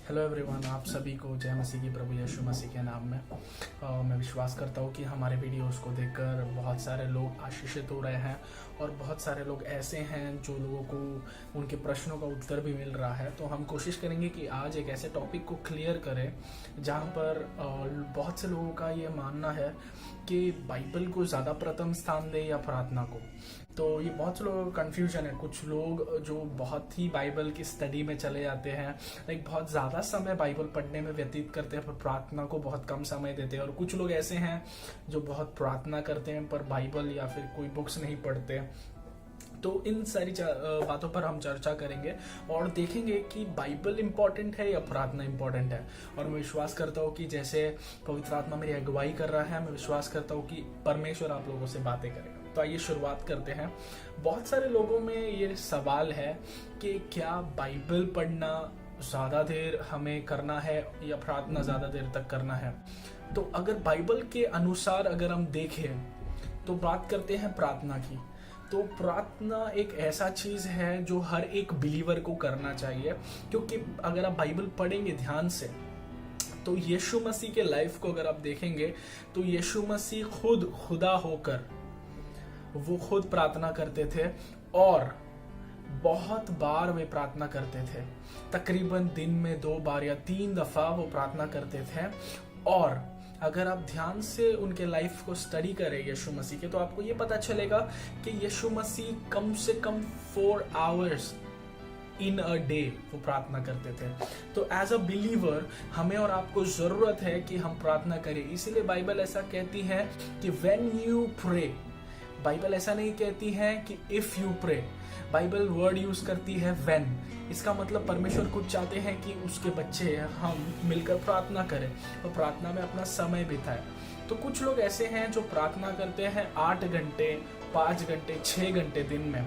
Hello everyone, आप सभी को जय मसीह की, प्रभु यीशु मसीह के नाम में। मैं विश्वास करता हूँ कि हमारे वीडियोस को देखकर बहुत सारे लोग आशीषित हो रहे हैं और बहुत सारे लोग ऐसे हैं जो लोगों को उनके प्रश्नों का उत्तर भी मिल रहा है। तो हम कोशिश करेंगे कि आज एक ऐसे टॉपिक को क्लियर करें जहाँ पर बहुत से लोगों का ये मानना है कि बाइबल को ज़्यादा प्रथम स्थान दे या प्रार्थना को। तो ये बहुत से लोगों का कन्फ्यूजन है। कुछ लोग जो बहुत ही बाइबल की स्टडी में चले जाते हैं, लाइक बहुत ज़्यादा समय बाइबल पढ़ने में व्यतीत करते हैं पर प्रार्थना को बहुत कम समय देते हैं। और कुछ लोग ऐसे हैं जो बहुत प्रार्थना करते हैं पर बाइबल या फिर कोई बुक्स नहीं पढ़ते। तो इन सारी बातों पर हम चर्चा करेंगे और देखेंगे कि बाइबल इम्पोर्टेंट है या प्रार्थना इम्पोर्टेंट है। और मैं विश्वास करता हूँ कि जैसे पवित्र आत्मा मेरी अगुवाई कर रहा है, मैं विश्वास करता हूँ कि परमेश्वर आप लोगों से बातें करेगा। तो आइए शुरुआत करते हैं। बहुत सारे लोगों में ये सवाल है कि क्या बाइबल पढ़ना ज़्यादा देर हमें करना है या प्रार्थना ज़्यादा देर तक करना है। तो अगर बाइबल के अनुसार अगर हम देखें तो बात करते हैं प्रार्थना की। तो प्रार्थना एक ऐसा चीज़ है जो हर एक बिलीवर को करना चाहिए, क्योंकि अगर आप बाइबल पढ़ेंगे ध्यान से तो यीशु मसीह के लाइफ को अगर आप देखेंगे तो यीशु मसीह खुद खुदा होकर वो खुद प्रार्थना करते थे और बहुत बार वे प्रार्थना करते थे। तकरीबन दिन में 2 बार या 3 दफा वो प्रार्थना करते थे। और अगर आप ध्यान से उनके लाइफ को स्टडी करें यीशु मसीह के, तो आपको ये पता चलेगा कि यीशु मसीह कम से कम 4 आवर्स इन अ डे वो प्रार्थना करते थे। तो एज अ बिलीवर हमें और आपको जरूरत है कि हम प्रार्थना करें। इसीलिए बाइबल ऐसा कहती है कि व्हेन यू प्रे, बाइबल ऐसा नहीं कहती है कि if you pray. Bible word use करती है व्हेन। इसका मतलब परमेश्वर कुछ चाहते हैं कि उसके बच्चे हम मिलकर प्रार्थना करें और प्रार्थना में अपना समय बिताएं। तो कुछ लोग ऐसे हैं जो प्रार्थना करते हैं 8 घंटे, 5 घंटे, 6 घंटे दिन में,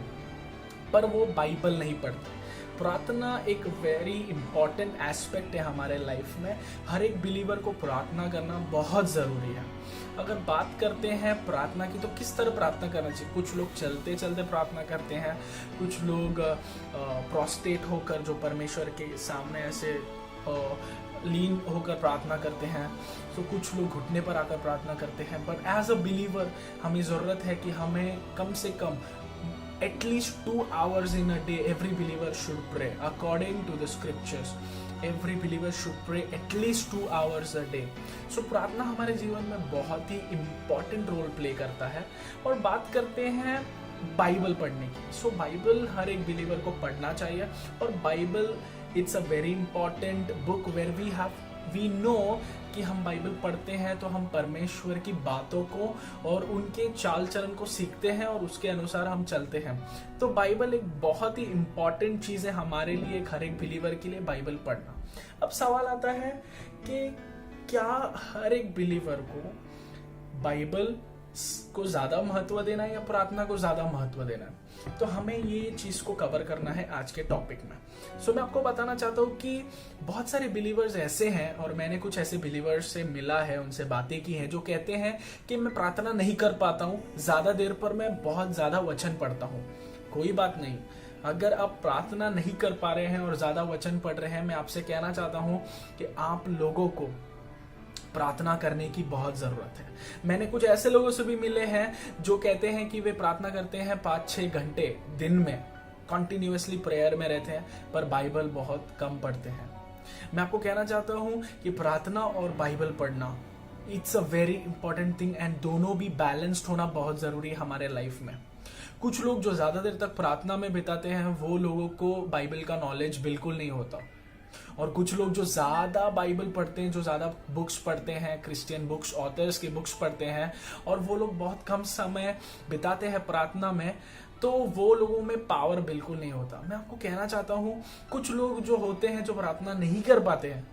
पर वो बाइबल नहीं पढ़ते। प्रार्थना एक वेरी इंपॉर्टेंट एस्पेक्ट है हमारे लाइफ में। हर एक बिलीवर को प्रार्थना करना बहुत ज़रूरी है। अगर बात करते हैं प्रार्थना की, तो किस तरह प्रार्थना करना चाहिए। कुछ लोग चलते चलते प्रार्थना करते हैं, कुछ लोग प्रोस्टेट होकर जो परमेश्वर के सामने ऐसे लीन होकर प्रार्थना करते हैं। तो कुछ लोग घुटने पर आकर प्रार्थना करते हैं। बट एज अ बिलीवर हमें ज़रूरत है कि हमें कम से कम at least 2 hours in a day every believer should pray according to the scriptures. Every believer should pray at least 2 hours a day. So प्रार्थना हमारे जीवन में बहुत ही इम्पॉर्टेंट रोल प्ले करता है। और बात करते हैं बाइबल पढ़ने की। सो बाइबल हर एक बिलीवर को पढ़ना चाहिए। और Bible it's a very important book where we know कि हम बाइबल पढ़ते हैं तो हम परमेश्वर की बातों को और उनके चाल चलन को सीखते हैं और उसके अनुसार हम चलते हैं। तो बाइबल एक बहुत ही इम्पॉर्टेंट चीज़ है हमारे लिए, हर एक बिलीवर के लिए बाइबल पढ़ना। अब सवाल आता है कि क्या हर एक बिलीवर को बाइबल को ज़्यादा महत्व देना है या प्रार्थना को ज़्यादा महत्व देना है। तो हमें ये चीज़ को कवर करना है आज के टॉपिक में। सो मैं आपको बताना चाहता हूँ कि बहुत सारे बिलीवर्स ऐसे हैं और मैंने कुछ ऐसे बिलीवर्स से मिला है, उनसे बातें की हैं, जो कहते हैं कि मैं प्रार्थना नहीं कर पाता हूँ ज़्यादा देर पर, मैं बहुत ज़्यादा वचन पढ़ता हूँ। कोई बात नहीं, अगर आप प्रार्थना नहीं कर पा रहे हैं और ज़्यादा वचन पढ़ रहे हैं, मैं आपसे कहना चाहता हूँ कि आप लोगों को प्रार्थना करने की बहुत ज़रूरत है। मैंने कुछ ऐसे लोगों से भी मिले हैं जो कहते हैं कि वे प्रार्थना करते हैं 5-6 घंटे दिन में, कंटिन्यूअसली प्रेयर में रहते हैं, पर बाइबल बहुत कम पढ़ते हैं। मैं आपको कहना चाहता हूं कि प्रार्थना और बाइबल पढ़ना it's a very important thing and दोनों भी बैलेंस्ड होना बहुत ज़रूरी है हमारे लाइफ में। कुछ लोग जो ज़्यादा देर तक प्रार्थना में बिताते हैं वो लोगों को बाइबल का नॉलेज बिल्कुल नहीं होता। और कुछ लोग जो ज़्यादा बाइबल पढ़ते हैं, जो ज़्यादा बुक्स पढ़ते हैं, क्रिश्चियन बुक्स, ऑथर्स की बुक्स पढ़ते हैं, और वो लोग बहुत कम समय बिताते हैं प्रार्थना में, तो वो लोगों में पावर बिल्कुल नहीं होता। मैं आपको कहना चाहता हूँ कुछ लोग जो होते हैं जो प्रार्थना नहीं कर पाते हैं,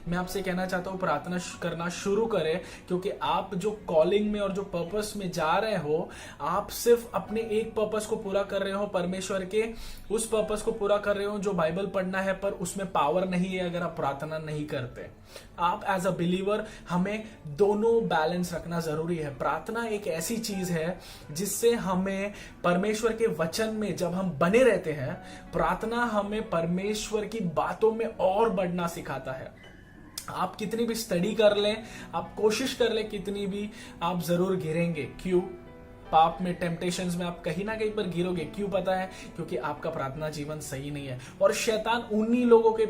मैं आपसे कहना चाहता हूँ प्रार्थना करना शुरू करें, क्योंकि आप जो कॉलिंग में और जो पर्पस में जा रहे हो, आप सिर्फ अपने एक पर्पस को पूरा कर रहे हो, परमेश्वर के उस पर्पस को पूरा कर रहे हो जो बाइबल पढ़ना है, पर उसमें पावर नहीं है अगर आप प्रार्थना नहीं करते। आप एज अ बिलीवर हमें दोनों बैलेंस रखना जरूरी है। प्रार्थना एक ऐसी चीज है जिससे हमें परमेश्वर के वचन में जब हम बने रहते हैं, प्रार्थना हमें परमेश्वर की बातों में और बढ़ना सिखाता है। आप कितनी भी स्टडी कर लें, आप कोशिश कर लें कितनी भी, आप जरूर गिरेंगे। क्यों? पाप में, टेम्पटेशंस में आप कहीं ना कहीं पर गिरोगे। क्यों पता है? क्योंकि आपका प्रार्थना जीवन सही नहीं है। और शैतान उन्हीं लोगों के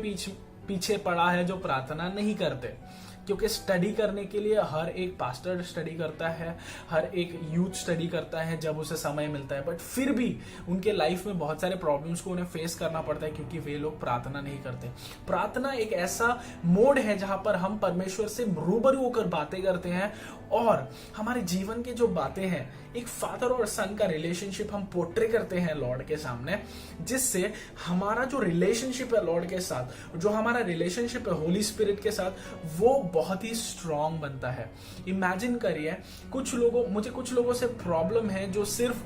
पीछे पड़ा है जो प्रार्थना नहीं करते। क्योंकि स्टडी करने के लिए हर एक पास्टर स्टडी करता है, हर एक यूथ स्टडी करता है जब उसे समय मिलता है, बट फिर भी उनके लाइफ में बहुत सारे प्रॉब्लम्स को उन्हें फेस करना पड़ता है क्योंकि वे लोग प्रार्थना नहीं करते। प्रार्थना एक ऐसा मोड है जहां पर हम परमेश्वर से रूबरू होकर बातें करते हैं और हमारे जीवन की जो बातें हैं, एक फादर और सन का रिलेशनशिप हम पोर्ट्रे करते हैं लॉर्ड के सामने, जिससे हमारा जो रिलेशनशिप है लॉर्ड के साथ, जो हमारा रिलेशनशिप है होली स्पिरिट के साथ, वो बहुत ही स्ट्रांग बनता है। इमेजिन करिए, मुझे कुछ लोगों से प्रॉब्लम है जो सिर्फ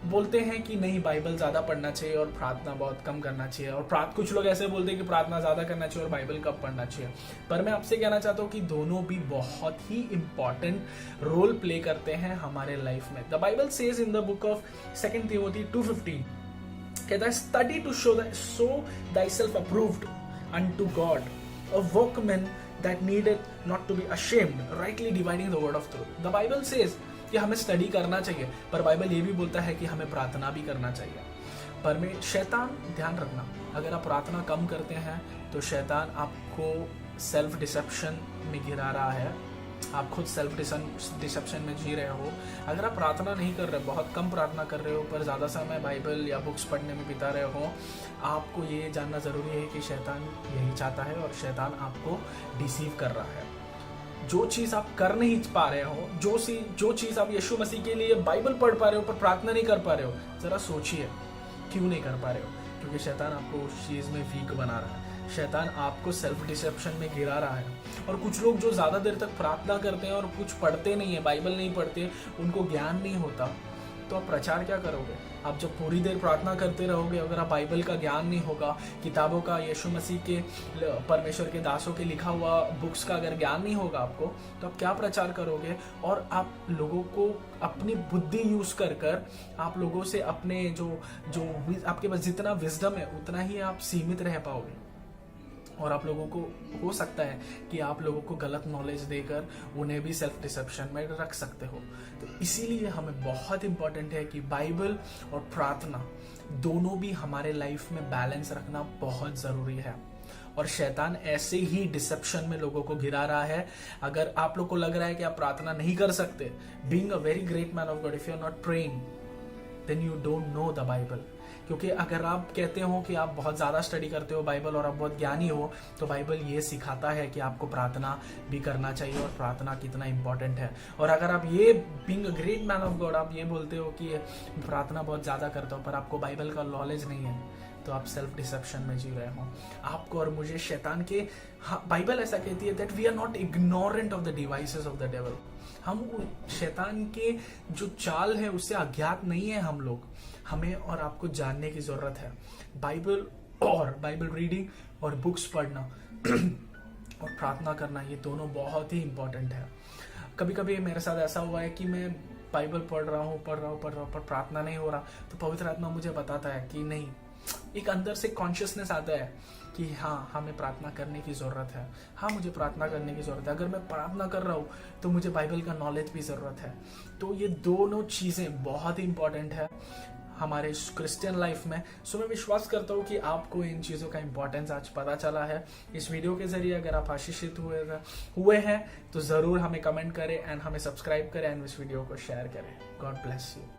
बोलते हैं कि नहीं बाइबल ज्यादा पढ़ना चाहिए और प्रार्थना बहुत कम करना चाहिए, और कुछ लोग ऐसे बोलते हैं कि प्रार्थना ज्यादा करना चाहिए और बाइबल कम पढ़ना चाहिए। पर मैं आपसे कहना चाहता हूं कि दोनों भी बहुत ही इंपॉर्टेंट रोल प्ले करते हैं हमारे लाइफ में। The Bible says in the book of 2 Timothy 2:15 कहता है, study to show thyself approved unto God, a workman that needeth not to be ashamed, rightly dividing the word of truth. The Bible says कि हमें study करना चाहिए, पर Bible ये भी बोलता है कि हमें प्रार्थना भी करना चाहिए। पर में शैतान, ध्यान रखना, अगर आप प्रार्थना कम करते हैं तो शैतान आपको सेल्फ डिसेप्शन में गिरा रहा है। आप खुद सेल्फ डिसेप्शन में जी रहे हो। अगर आप प्रार्थना नहीं कर रहे, बहुत कम प्रार्थना कर रहे हो, पर ज़्यादा समय बाइबल या बुक्स पढ़ने में बिता रहे हो, आपको ये जानना ज़रूरी है कि शैतान यही चाहता है और शैतान आपको डिसीव कर रहा है। जो चीज़ आप कर नहीं पा रहे हो, जो चीज़ आप यीशु मसीह के लिए बाइबल पढ़ पा रहे हो पर प्रार्थना नहीं कर पा रहे हो, ज़रा सोचिए क्यों नहीं कर पा रहे हो। क्योंकि शैतान आपको उस चीज़ में वीक बना रहा है, शैतान आपको सेल्फ डिसेप्शन में गिरा रहा है। और कुछ लोग जो ज़्यादा देर तक प्रार्थना करते हैं और कुछ पढ़ते नहीं है, बाइबल नहीं पढ़ते, उनको ज्ञान नहीं होता, तो आप प्रचार क्या करोगे? आप जब पूरी देर प्रार्थना करते रहोगे, अगर आप बाइबल का ज्ञान नहीं होगा, किताबों का, यीशु मसीह के, परमेश्वर के दासों के लिखा हुआ बुक्स का अगर ज्ञान नहीं होगा आपको, तो आप क्या प्रचार करोगे? और आप लोगों को अपनी बुद्धि यूज कर आप लोगों से अपने जो आपके पास जितना विजडम है उतना ही आप सीमित रह पाओगे। और आप लोगों को हो सकता है कि आप लोगों को गलत नॉलेज देकर उन्हें भी सेल्फ डिसेप्शन में रख सकते हो। तो इसीलिए हमें बहुत इंपॉर्टेंट है कि बाइबल और प्रार्थना दोनों भी हमारे लाइफ में बैलेंस रखना बहुत जरूरी है। और शैतान ऐसे ही डिसेप्शन में लोगों को गिरा रहा है। अगर आप लोग को लग रहा है कि आप प्रार्थना नहीं कर सकते, being a very great man of God, if you are not praying then you don't know the Bible. क्योंकि अगर आप कहते हो कि आप बहुत ज़्यादा स्टडी करते हो बाइबल और आप बहुत ज्ञानी हो, तो बाइबल ये सिखाता है कि आपको प्रार्थना भी करना चाहिए और प्रार्थना कितना इंपॉर्टेंट है। और अगर आप ये being a great man of God आप ये बोलते हो कि प्रार्थना बहुत ज़्यादा करता हो पर आपको बाइबल का नॉलेज नहीं है, तो आप सेल्फ डिसेप्शन में जी रहे हो। आपको और मुझे शैतान के, बाइबल ऐसा कहती है that we are not ignorant of the devices of the devil. हम शैतान के जो चाल है उससे अज्ञात नहीं है हम लोग। हमें और आपको जानने की जरूरत है। बाइबल रीडिंग और बुक्स पढ़ना और प्रार्थना करना, ये दोनों बहुत ही इंपॉर्टेंट है। कभी कभी मेरे साथ ऐसा हुआ है कि मैं बाइबल पढ़ रहा हूँ पर प्रार्थना नहीं हो रहा, तो पवित्र आत्मा मुझे बताता है कि नहीं, एक अंदर से कॉन्शियसनेस आता है कि हाँ, हमें प्रार्थना करने की ज़रूरत है। हाँ, मुझे प्रार्थना करने की ज़रूरत है। अगर मैं प्रार्थना कर रहा हूँ तो मुझे बाइबल का नॉलेज भी ज़रूरत है। तो ये दोनों चीज़ें बहुत ही इंपॉर्टेंट है हमारे क्रिश्चियन लाइफ में। सो मैं विश्वास करता हूँ कि आपको इन चीज़ों का इंपॉर्टेंस आज पता चला है। इस वीडियो के जरिए अगर आप आशीषित हुए हैं तो ज़रूर हमें कमेंट करें एंड हमें सब्सक्राइब करें एंड इस वीडियो को शेयर करें। God bless you.